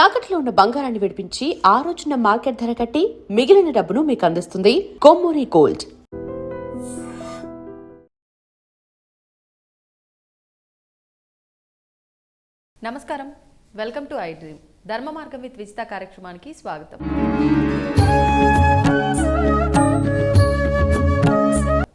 తాకట్లో ఉన్న బంగారాన్ని విడిపించి ఆ రోజున మార్కెట్ ధర కట్టి మిగిలిన డబ్బును మీకు అందిస్తుంది కొమ్మూరి గోల్డ్. నమస్కారం, వెల్కమ్ టు ఐ డ్రీమ్. ధర్మ మార్గం విత్ విజిత కార్యక్రమానికి స్వాగతం.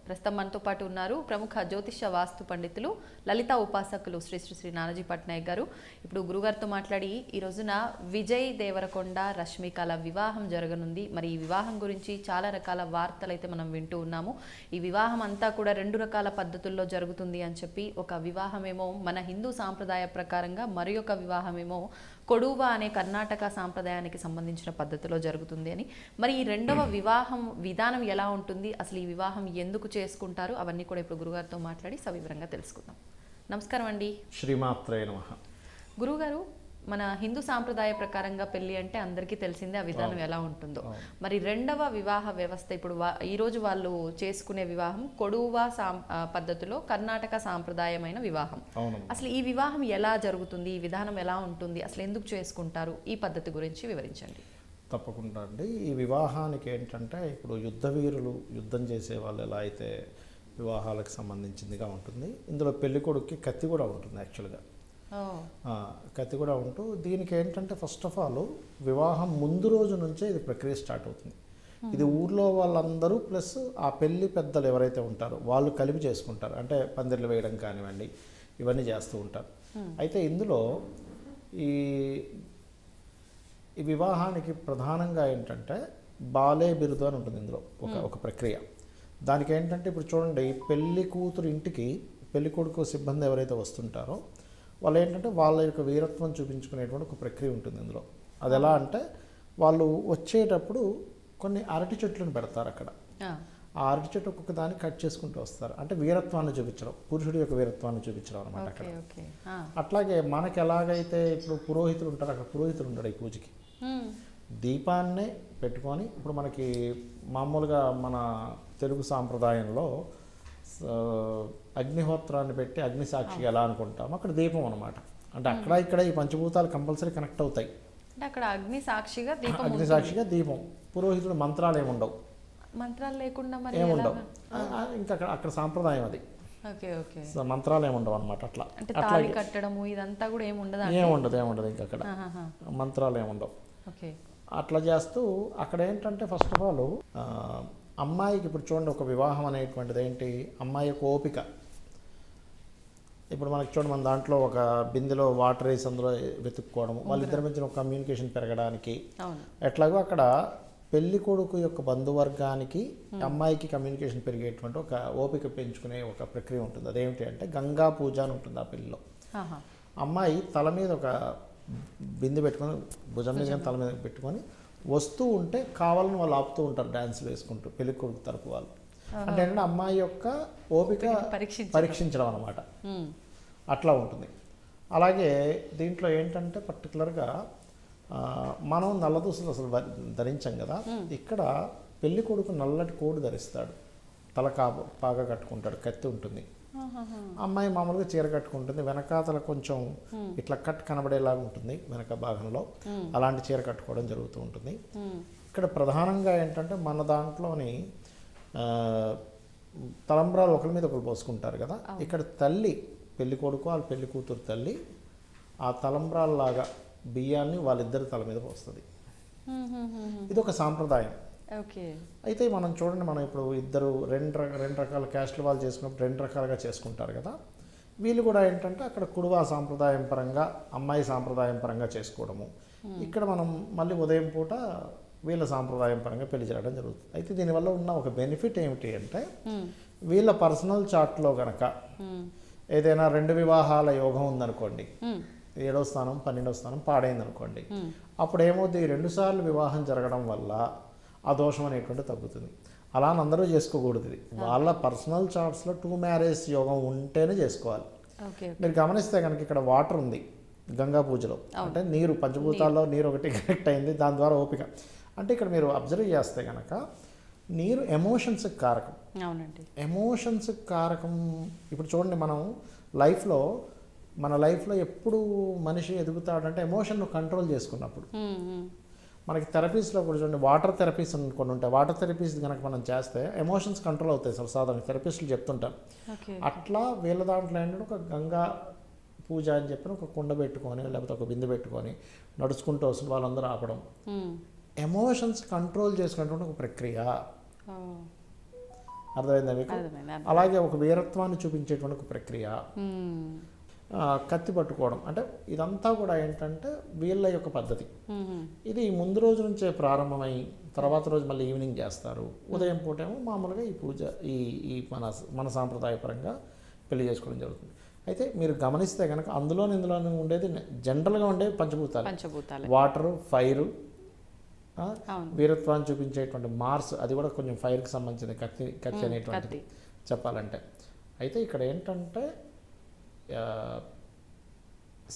ప్రస్తుతం మనతో పాటు ఉన్నారు ప్రముఖ జ్యోతిష వాస్తు పండితులు, లలిత ఉపాసకులు శ్రీ శ్రీ శ్రీ నానాజీ పట్నాయక్ గారు. ఇప్పుడు గురుగారితో మాట్లాడి ఈ రోజున విజయ్ దేవరకొండ రష్మికల వివాహం జరగనుంది. మరి ఈ వివాహం గురించి చాలా రకాల వార్తలు అయితే మనం వింటూ ఉన్నాము. ఈ వివాహం అంతా కూడా 2 రకాల పద్ధతుల్లో జరుగుతుంది అని చెప్పి, ఒక వివాహమేమో మన హిందూ సాంప్రదాయ ప్రకారంగా, మరి ఒక వివాహమేమో కొడువా అనే కర్ణాటక సాంప్రదాయానికి సంబంధించిన పద్ధతిలో జరుగుతుంది అని. మరి ఈ రెండవ వివాహం విధానం ఎలా ఉంటుంది, అసలు ఈ వివాహం ఎందుకు చేసుకుంటారు, అవన్నీ కూడా ఇప్పుడు గురుగారితో మాట్లాడి సవివరంగా తెలుసుకుందాం. నమస్కారం అండి. శ్రీమాత్రే నమః. గురుగారు, మన హిందూ సాంప్రదాయ ప్రకారంగా పెళ్లి అంటే అందరికీ తెలిసిందే, ఆ విధానం ఎలా ఉంటుందో. మరి రెండవ వివాహ వ్యవస్థ ఇప్పుడు ఈరోజు వాళ్ళు చేసుకునే వివాహం కొడువా పద్ధతిలో కర్ణాటక సాంప్రదాయమైన వివాహం. అసలు ఈ వివాహం ఎలా జరుగుతుంది, ఈ విధానం ఎలా ఉంటుంది, అసలు ఎందుకు చేసుకుంటారు, ఈ పద్ధతి గురించి వివరించండి. తప్పకుండా అండి. ఈ వివాహానికి ఏంటంటే, ఇప్పుడు యుద్ధ వీరులు యుద్ధం చేసే వాళ్ళు ఎలా అయితే వివాహాలకు సంబంధించిందిగా ఉంటుంది, ఇందులో పెళ్లి కొడుక్కి కత్తి కూడా ఉంటుంది. యాక్చువల్గా కత్తి కూడా ఉంటూ, దీనికి ఏంటంటే ఫస్ట్ ఆఫ్ ఆల్ వివాహం ముందు రోజు నుంచే ఇది ప్రక్రియ స్టార్ట్ అవుతుంది. ఇది ఊర్లో వాళ్ళందరూ ప్లస్ ఆ పెళ్లి పెద్దలు ఎవరైతే ఉంటారో వాళ్ళు కలిపి చేసుకుంటారు. అంటే పందిర్లు వేయడం కానివ్వండి, ఇవన్నీ చేస్తూ ఉంటారు. అయితే ఇందులో ఈ వివాహానికి ప్రధానంగా ఏంటంటే బాలే బిరుదు అని ఉంటుంది ఇందులో ఒక ప్రక్రియ. దానికి ఏంటంటే, ఇప్పుడు చూడండి, పెళ్లి కూతురు ఇంటికి పెళ్లి కొడుకు సిబ్బంది ఎవరైతే వస్తుంటారో వాళ్ళు ఏంటంటే వాళ్ళ యొక్క వీరత్వం చూపించుకునేటువంటి ఒక ప్రక్రియ ఉంటుంది ఇందులో. అది ఎలా అంటే, వాళ్ళు వచ్చేటప్పుడు కొన్ని అరటి చెట్లను పెడతారు అక్కడ. ఆ అరటి చెట్టు ఒక్కొక్క దాన్ని కట్ చేసుకుంటూ వస్తారు. అంటే వీరత్వాన్ని చూపించడం, పురుషుడి యొక్క వీరత్వాన్ని చూపించడం అనమాట అక్కడ. అట్లాగే మనకి ఎలాగైతే ఇప్పుడు పురోహితులు ఉంటారు, అక్కడ పురోహితులు ఉంటాడు ఈ పూజకి. దీపాన్నే పెట్టుకొని, ఇప్పుడు మనకి మామూలుగా మన తెలుగు సాంప్రదాయంలో అగ్నిహోత్రాన్ని పెట్టి అగ్ని సాక్షిగా ఎలా అనుకుంటాం, అక్కడ దీపం అనమాట. అంటే అక్కడ ఇక్కడ ఈ పంచభూతాలు కంపల్సరీ కనెక్ట్ అవుతాయి. అక్కడ అగ్ని సాక్షిగా దీపం. పురోహితుడు మంత్రాలు ఏముండవు, మంత్రాలు లేకుండా ఏముండవు. ఇంకా అక్కడ సాంప్రదాయం అది. మంత్రాలు ఏముండవు అనమాట. అట్లా కట్టడము ఇదంతా కూడా ఏముండదు ఇంకా అక్కడ మంత్రాలు ఏముండవు. అట్లా చేస్తూ అక్కడ ఏంటంటే ఫస్ట్ ఆఫ్ ఆల్ అమ్మాయికి, ఇప్పుడు చూడండి, ఒక వివాహం అనేటువంటిది ఏంటి, అమ్మాయి యొక్క ఓపిక. ఇప్పుడు మనకి చూడండి, మన దాంట్లో ఒక బిందెలో వాటర్ వేసి అందులో వెతుక్కోవడం, వాళ్ళిద్దరి మధ్య ఒక కమ్యూనికేషన్ పెరగడానికి. ఎట్లాగో అక్కడ పెళ్లి కొడుకు యొక్క బంధువర్గానికి అమ్మాయికి కమ్యూనికేషన్ పెరిగేటువంటి ఒక ఓపిక పెంచుకునే ఒక ప్రక్రియ ఉంటుంది. అదేమిటి అంటే గంగా పూజ అని ఉంటుంది ఆ పెళ్లిలో. అమ్మాయి తల మీద ఒక బిందె పెట్టుకొని, భుజం మీద తల మీద పెట్టుకొని వస్తూ ఉంటే కావాలని వాళ్ళు ఆపుతూ ఉంటారు డ్యాన్స్లు వేసుకుంటూ, పెళ్లి కొడుకు తరపు వాళ్ళు. అంటే ఏంటంటే అమ్మాయి యొక్క ఓపిక పరీక్షించడం అనమాట. అట్లా ఉంటుంది. అలాగే దీంట్లో ఏంటంటే పర్టికులర్గా మనం నల్ల దుస్తులు అసలు ధరించాం కదా, ఇక్కడ పెళ్లి కొడుకు నల్లటి కోటు ధరిస్తాడు, తల పాగా కట్టుకుంటాడు, కత్తి ఉంటుంది. అమ్మాయి మామూలుగా చీర కట్టుకుంటుంది, వెనకాతల కొంచెం ఇట్లా కట్ కనబడేలాగా ఉంటుంది వెనక భాగంలో, అలాంటి చీర కట్టుకోవడం జరుగుతూ ఉంటుంది. ఇక్కడ ప్రధానంగా ఏంటంటే మన దాంట్లోని తలంబ్రాలు ఒకరి మీద ఒకరు పోసుకుంటారు కదా, ఇక్కడ తల్లి పెళ్లి కొడుకు వాళ్ళ పెళ్లి కూతురు తల్లి ఆ తలంబ్రాల్లాగా బియ్యాన్ని వాళ్ళిద్దరి తల మీద పోస్తుంది. ఇది ఒక సాంప్రదాయం. అయితే మనం చూడండి, మనం ఇప్పుడు ఇద్దరు రెండు రకాల క్యాస్ట్ల వాళ్ళు చేసుకున్నప్పుడు 2 రకాలుగా చేసుకుంటారు కదా. వీళ్ళు కూడా ఏంటంటే అక్కడ కుడువా సాంప్రదాయం పరంగా, అమ్మాయి సాంప్రదాయం పరంగా చేసుకోవడము. ఇక్కడ మనం మళ్ళీ ఉదయం పూట వీళ్ళ సాంప్రదాయం పరంగా పెళ్లి చేయడం జరుగుతుంది. అయితే దీనివల్ల ఉన్న ఒక బెనిఫిట్ ఏమిటి అంటే, వీళ్ళ పర్సనల్ చార్ట్లో గనక ఏదైనా 2 వివాహాల యోగం ఉందనుకోండి, 7వ స్థానం 12వ స్థానం పాడైంది అనుకోండి, అప్పుడు ఏమవుతుంది, 2 సార్లు వివాహం జరగడం వల్ల ఆ దోషం అనేటువంటి తగ్గుతుంది. అలా అందరూ చేసుకోకూడదు. ఇది వాళ్ళ పర్సనల్ చార్ట్స్లో 2 మ్యారేజ్ యోగం ఉంటేనే చేసుకోవాలి. మీరు గమనిస్తే కనుక ఇక్కడ వాటర్ ఉంది గంగా పూజలో, అంటే నీరు, పంచభూతాల్లో నీరు ఒకటి కనెక్ట్ అయింది, దాని ద్వారా ఓపిక. అంటే ఇక్కడ మీరు అబ్జర్వ్ చేస్తే కనుక నీరు ఎమోషన్స్కి కారకం. అవునండి, ఎమోషన్స్కి కారకం. ఇప్పుడు చూడండి, మనం లైఫ్లో మన లైఫ్లో ఎప్పుడు మనిషి ఎదుగుతాడంటే ఎమోషన్ను కంట్రోల్ చేసుకున్నప్పుడు. మనకి థెరపీస్లో కూడా చూడండి, వాటర్ థెరపీస్ కొన్ని ఉంటాయి. వాటర్ థెరపీస్ కనుక మనం చేస్తే ఎమోషన్స్ కంట్రోల్ అవుతాయి సార్, సాధారణ థెరపిస్టులు చెప్తుంటారు. అట్లా వీళ్ళ దాంట్లో ఏంటంటే ఒక గంగా పూజ అని చెప్పిన ఒక కుండ పెట్టుకొని లేకపోతే ఒక బిందె పెట్టుకొని నడుచుకుంటూ వస్తుంది, వాళ్ళందరూ ఆపడం. ఎమోషన్స్ కంట్రోల్ చేసుకునేటువంటి ఒక ప్రక్రియ. అర్థమైందా మీకు? అలాగే ఒక వీరత్వాన్ని చూపించేటువంటి ఒక ప్రక్రియ. కత్తి పట్టుకోవడం అంటే ఇదంతా కూడా ఏంటంటే వీళ్ళ యొక్క పద్ధతి. ఇది ముందు రోజు నుంచే ప్రారంభమై తర్వాత రోజు మళ్ళీ ఈవినింగ్ చేస్తారు. ఉదయం పూటేమో మామూలుగా ఈ పూజ ఈ మన సాంప్రదాయపరంగా పెళ్లి చేసుకోవడం జరుగుతుంది. అయితే మీరు గమనిస్తే కనుక ఇందులోనే ఉండేది జనరల్గా ఉండేవి పంచభూతాలు. వాటరు, ఫైరు, వీరత్వాన్ని చూపించేటువంటి మార్స్, అది కూడా కొంచెం ఫైర్కి సంబంధించిన కత్తి అనేటువంటిది చెప్పాలంటే. అయితే ఇక్కడ ఏంటంటే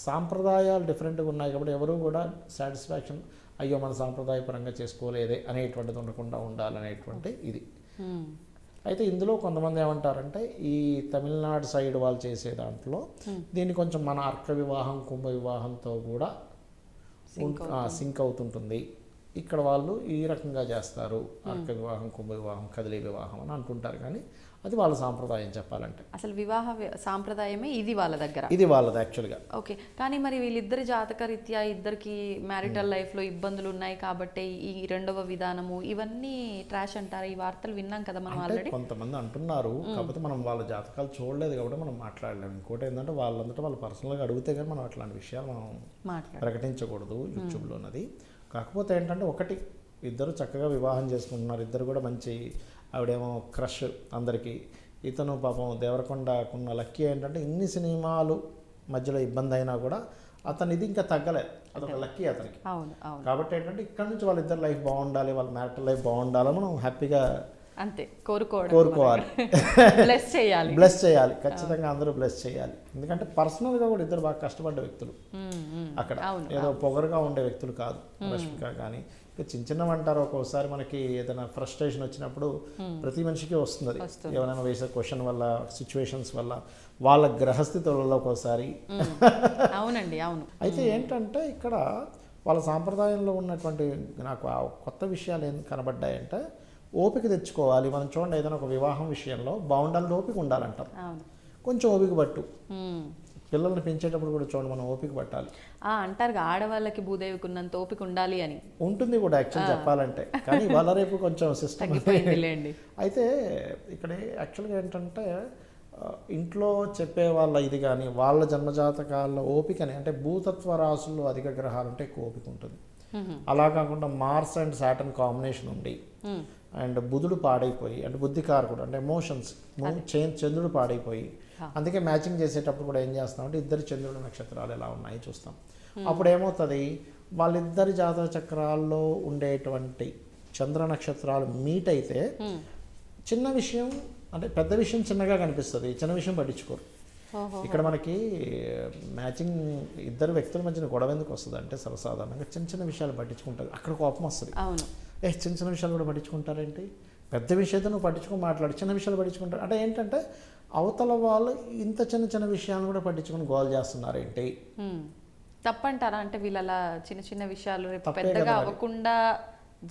సాంప్రదాయాలు డిఫరెంట్గా ఉన్నాయి కాబట్టి ఎవరు కూడా సాటిస్ఫాక్షన్ అయ్యో మన సాంప్రదాయపరంగా చేసుకోలేదే అనేటువంటిది ఉండకుండా ఉండాలనేటువంటి ఇది. అయితే ఇందులో కొంతమంది ఏమంటారంటే ఈ తమిళనాడు సైడ్ వాళ్ళు చేసే దాంట్లో దీన్ని కొంచెం మన అర్క వివాహం, కుంభ వివాహంతో కూడా సింక్ అవుతుంటుంది. ఇక్కడ వాళ్ళు ఈ రకంగా చేస్తారు, అర్క వివాహం, కుంభ వివాహం, కదిలే వివాహం అని అంటుంటారు. కానీ అది వాళ్ళ సాంప్రదాయం చెప్పాలంటే. అసలు వివాహ సాంప్రదాయమే ఇది వాళ్ళ దగ్గర, ఇది వాళ్ళది యాక్చువల్గా. ఓకే. కానీ మరి వీళ్ళిద్దరి జాతక రీత్యా ఇద్దరికి మ్యారిటల్ లైఫ్లో ఇబ్బందులు ఉన్నాయి కాబట్టి ఈ రెండవ విధానము ఇవన్నీ ట్రాష్ అంటారు. ఈ వార్తలు విన్నాం కదా మనం ఆల్రెడీ. కొంతమంది అంటున్నారు, కాకపోతే మనం వాళ్ళ జాతకాలు చూడలేదు కాబట్టి మనం మాట్లాడలేము. ఇంకోటి ఏంటంటే వాళ్ళంతటా వాళ్ళు పర్సనల్గా అడిగితే కానీ మనం అట్లాంటి విషయాలు మనం ప్రకటించకూడదు యూట్యూబ్లో ఉన్నది. కాకపోతే ఏంటంటే ఒకటి, ఇద్దరు చక్కగా వివాహం చేసుకుంటున్నారు, ఇద్దరు కూడా మంచి, ఆవిడేమో క్రష్ అందరికీ, ఇతను పాపం దేవరకొండకున్న లక్కీ ఏంటంటే ఇన్ని సినిమాలు మధ్యలో ఇబ్బంది అయినా కూడా అతను ఇది ఇంకా తగ్గలేదు, అదొక లక్కీ అతనికి. కాబట్టి ఏంటంటే ఇక్కడ నుంచి వాళ్ళిద్దరు లైఫ్ బాగుండాలి, వాళ్ళ మ్యారిటల్ లైఫ్ బాగుండాలని మనం హ్యాపీగా అంతే కోరుకోవాలి, బ్లెస్ చేయాలి ఖచ్చితంగా, అందరూ బ్లెస్ చేయాలి. ఎందుకంటే పర్సనల్గా కూడా ఇద్దరు బాగా కష్టపడ్డ వ్యక్తులు, అక్కడ ఏదో పొగరుగా ఉండే వ్యక్తులు కాదు. రష్మిక కానీ చిన్న చిన్నవి అంటారు, ఒక్కోసారి మనకి ఏదైనా ఫ్రస్ట్రేషన్ వచ్చినప్పుడు ప్రతి మనిషికి వస్తుంది, ఎవరైనా వేసే క్వశ్చన్ వల్ల, సిచ్యువేషన్స్ వల్ల, వాళ్ళ గ్రహస్థితులలో ఒక్కోసారి. అవునండి, అవును. అయితే ఏంటంటే ఇక్కడ వాళ్ళ సాంప్రదాయంలో ఉన్నటువంటి నాకు కొత్త విషయాలు ఏం కనబడ్డాయంటే ఓపిక తెచ్చుకోవాలి. మనం చూడండి, ఏదైనా ఒక వివాహం విషయంలో బాగుండాలని ఓపిక ఉండాలంటారు. కొంచెం ఓపిక పట్టు. పిల్లల్ని పెంచేటప్పుడు కూడా చూడండి, మనం ఓపిక పట్టాలి అంటారు. ఆడవాళ్ళకి భూదేవికి ఉన్నంత ఓపిక ఉండాలి అని ఉంటుంది కూడా యాక్చువల్ చెప్పాలంటే. కానీ వాళ్ళ రేపు కొంచెం సిస్టమ్ అయితే ఇక్కడ యాక్చువల్గా ఏంటంటే ఇంట్లో చెప్పే వాళ్ళ ఇది కానీ వాళ్ళ జన్మజాతకాల్లో ఓపికని, అంటే భూతత్వ రాసుల్లో అధిక గ్రహాలు ఉంటే ఎక్కువ ఓపిక ఉంటుంది. అలా కాకుండా మార్స్ అండ్ సాటర్న్ కాంబినేషన్ ఉండి అండ్ బుధుడు పాడైపోయి, అంటే బుద్ధికారకుడు అంటే ఎమోషన్స్, చంద్రుడు పాడైపోయి, అందుకే మ్యాచింగ్ చేసేటప్పుడు కూడా ఏం చేస్తామంటే ఇద్దరు చంద్రుడి నక్షత్రాలు ఎలా ఉన్నాయి చూస్తాం. అప్పుడు ఏమవుతుంది, వాళ్ళిద్దరి జాతక చక్రాల్లో ఉండేటువంటి చంద్ర నక్షత్రాలు మీట్ అయితే చిన్న విషయం, అంటే పెద్ద విషయం చిన్నగా కనిపిస్తుంది, చిన్న విషయం పట్టించుకోరు. ఇక్కడ మనకి మ్యాచింగ్ ఇద్దరు వ్యక్తుల మధ్యన గొడవ ఎందుకు వస్తుంది అంటే సర్వసాధారణంగా చిన్న చిన్న విషయాలు పట్టించుకుంటారు, అక్కడ కోపం వస్తుంది. చిన్న చిన్న విషయాలు కూడా పట్టించుకుంటారేంటి, పెద్ద విషయంతో నువ్వు పట్టించుకొని మాట్లాడు, చిన్న విషయాలు పట్టించుకుంటారు అంటే ఏంటంటే అవతల వాళ్ళు ఇంత చిన్న చిన్న విషయాలను కూడా పట్టించుకొని గోల్ చేస్తున్నారేంటి, తప్పంటారా? అంటే వీళ్ళ చిన్న చిన్న విషయాలు పెద్దగా అవ్వకుండా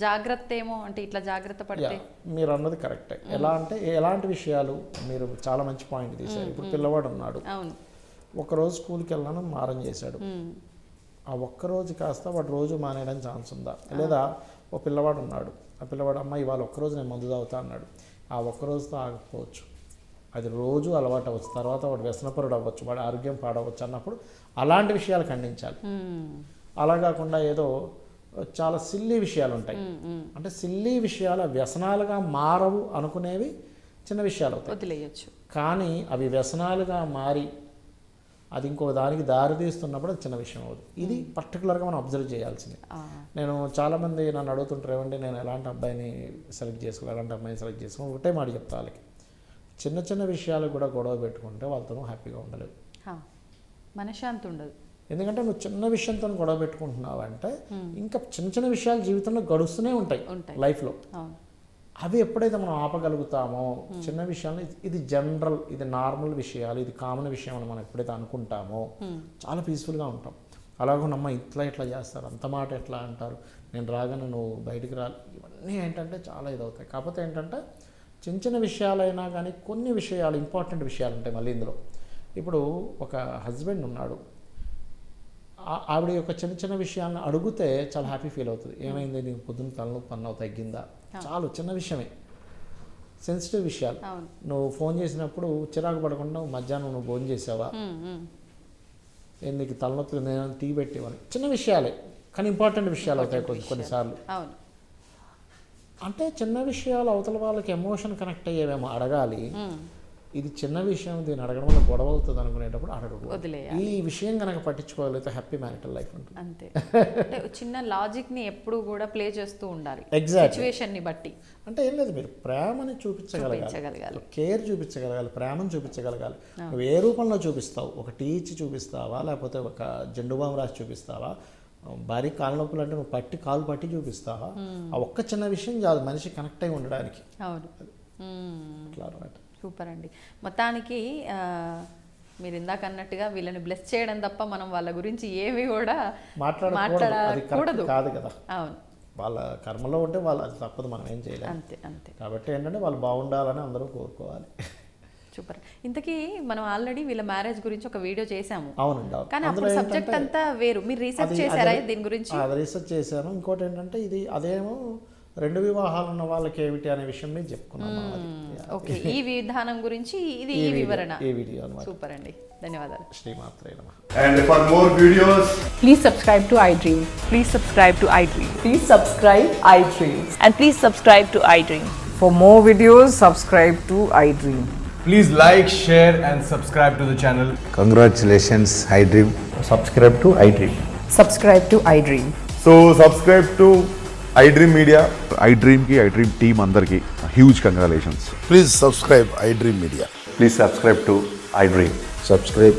జాగ్రత్త ఏమో, అంటే ఇట్లా జాగ్రత్త పడితే. మీరు అన్నది కరెక్టే. ఎలా అంటే ఎలాంటి విషయాలు, మీరు చాలా మంచి పాయింట్ తీశారు. ఇప్పుడు పిల్లవాడు ఉన్నాడు, ఒకరోజు స్కూల్కి వెళ్ళాను మారం చేశాడు, ఆ ఒక్కరోజు కాస్త వాడు రోజు మానేయడానికి ఛాన్స్ ఉందా? లేదా ఓ పిల్లవాడు ఉన్నాడు, ఆ పిల్లవాడు అమ్మ ఇవాళ ఒక్కరోజు నేను మందు తాగుతా అన్నాడు, ఆ ఒక్కరోజుతో ఆగకపోవచ్చు, అది రోజు అలవాటు అవ్వచ్చు, తర్వాత వాడు వ్యసనపరుడు అవ్వచ్చు, వాడు ఆరోగ్యం పాడవచ్చు అన్నప్పుడు అలాంటి విషయాలు ఖండించాలి. అలా కాకుండా ఏదో చాలా సిల్లీ విషయాలు ఉంటాయి, అంటే సిల్లీ విషయాలు వ్యసనాలుగా మారవు అనుకునేవి చిన్న విషయాలు వదిలేయచ్చు. కానీ అవి వ్యసనాలుగా మారి అది ఇంకో దానికి దారి తీస్తున్నప్పుడు అది చిన్న విషయం అవుతుంది. ఇది పర్టికులర్గా మనం అబ్జర్వ్ చేయాల్సింది. నేను చాలామంది నన్ను అడుగుతుంటారు, ఏమంటే నేను ఎలాంటి అబ్బాయిని సెలెక్ట్ చేసుకోవాలి, ఎలాంటి అమ్మాయిని సెలెక్ట్ చేసుకోవాలి, ఒకటే మాట చెప్తా వాళ్ళకి, చిన్న చిన్న విషయాలు కూడా గొడవ పెట్టుకుంటే వాళ్ళతో హ్యాపీగా ఉండలేవు, మనశ్శాంతి ఉండదు. ఎందుకంటే నువ్వు చిన్న విషయంతో గొడవ పెట్టుకుంటున్నావు అంటే ఇంకా చిన్న చిన్న విషయాలు జీవితంలో గడుస్తూనే ఉంటాయి లైఫ్లో. అవి ఎప్పుడైతే మనం ఆపగలుగుతామో చిన్న విషయాలు, ఇది జనరల్, ఇది నార్మల్ విషయాలు, ఇది కామన్ విషయం అని మనం ఎప్పుడైతే అనుకుంటామో చాలా పీస్ఫుల్గా ఉంటాం. అలాగోనమ్మ ఇట్లా చేస్తారు, అంత మాట ఎట్లా అంటారు, నేను రాగానే నువ్వు బయటికి రా, ఇవన్నీ ఏంటంటే చాలా ఇదవుతాయి. కాకపోతే ఏంటంటే చిన్న చిన్న విషయాలైనా కానీ కొన్ని విషయాలు ఇంపార్టెంట్ విషయాలు ఉంటాయి మళ్ళీ ఇందులో. ఇప్పుడు ఒక హస్బెండ్ ఉన్నాడు, ఆవిడ యొక్క చిన్న చిన్న విషయాలను అడిగితే చాలా హ్యాపీ ఫీల్ అవుతుంది. ఏమైంది, నీకు పొద్దున్న తలనొప్పి అన్నావు, తగ్గిందా? చాలు, చిన్న విషయమే, సెన్సిటివ్ విషయాలు. నువ్వు ఫోన్ చేసినప్పుడు చిరాకు పడకుండా మధ్యాహ్నం నువ్వు ఫోన్ చేసావా, నీకు తలనొప్పి, నేను టీ పెట్టేవాడిని, చిన్న విషయాలే కానీ ఇంపార్టెంట్ విషయాలు అవుతాయి కొన్నిసార్లు. అంటే చిన్న విషయాలు అవతల వాళ్ళకి ఎమోషన్ కనెక్ట్ అయ్యేవేమో అడగాలి. ఇది చిన్న విషయం, దీన్ని అడగడం వల్ల గొడవ అవుతుంది అనుకునేటప్పుడు అడగకూడదు. ఈ విషయం కనుక పట్టించుకోగలిగితే హ్యాపీ మ్యారిటల్ లైఫ్ ఉంటుంది. అంతే. చిన్న లాజిక్ ని ఎప్పుడు కూడా ప్లే చేస్తూ ఉండాలి సిచువేషన్ ని బట్టి. అంటే ఏం లేదు, మీరు ప్రేమని చూపించగలగాలి, కేర్ చూపించగలగాలి, ప్రేమను చూపించగలగాలి. నువ్వు ఏ రూపంలో చూపిస్తావు, ఒక టీ ఇచ్చి చూపిస్తావా, లేకపోతే ఒక జెండు బామ్ రాసి చూపిస్తావా, భారీ కాలు నొప్పులు అంటే నువ్వు కాలు పట్టి చూపిస్తావా, ఆ ఒక్క చిన్న విషయం చాలు మనిషి కనెక్ట్ అయి ఉండడానికి. అవును, అట్లా అనమాట. సూపర్ అండి. మొత్తానికి మీరు ఇందాక అన్నట్టుగా వీళ్ళని బ్లెస్ చేయడం తప్ప మనం వాళ్ళ గురించి ఏమి కూడా మాట్లాడకూడదు కాదు కదా. అవును, వాళ్ళ కర్మలో ఉంటే వాళ్ళు అది తప్పదు, మనం ఏం చేయలేము. అంతే అంతే. కాబట్టి ఏంటంటే వాళ్ళు బాగుండాలని అందరూ కోరుకోవాలి. సూపర్. ఇంతకీ మనం ఆల్రెడీ వీళ్ళ మ్యారేజ్ గురించి ఒక వీడియో చేసాము. అవునండి, కానీ అప్పుడు సబ్జెక్ట్ అంతా వేరు. మీరు రీసెర్చ్ చేశారా దీని గురించి? అది రీసెర్చ్ చేశాను. ఇంకోటి ఏంటంటే అదేమో 2 వివాహాలు ఉన్న వాళ్ళకి ఏమిటి అనే విషయం మీద చెప్పుకున్నాం. ఓకే, ఈ విధానం గురించి ఇది ఈ వివరణ. ఈ వీడియో అన్నమాట. సూపర్ అండి, ధన్యవాదాలు. శ్రీమాత్రే నమః. And for more videos, please subscribe to iDream. Please subscribe to iDream. Please subscribe iDream. And please subscribe to iDream. For more videos, subscribe to iDream. please like, share and subscribe to the channel. Congratulations, iDream. Subscribe to iDream. Subscribe to iDream. So subscribe to iDream Media. iDream ki iDream team andarki huge congratulations. Please subscribe iDream Media. Please subscribe to iDream. Subscribe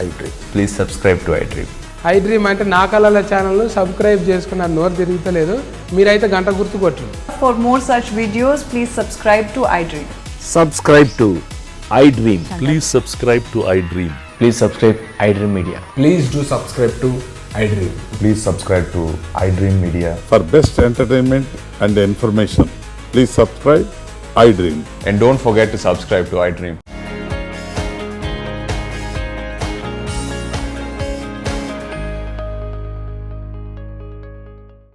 iDream. Please subscribe to iDream. iDream అంటే నా కళల ఛానల్ను subscribe చేసుకున్న నోరు తిరుగుతలేదు, మీరైతే గంట గుర్తు కొట్టండి. For more such videos, please subscribe to iDream. Subscribe to iDream. Please subscribe to iDream. Please subscribe iDream Media. Please do subscribe to iDream. Please subscribe to iDream Media. For best entertainment and information, please subscribe iDream. And don't forget to subscribe to iDream.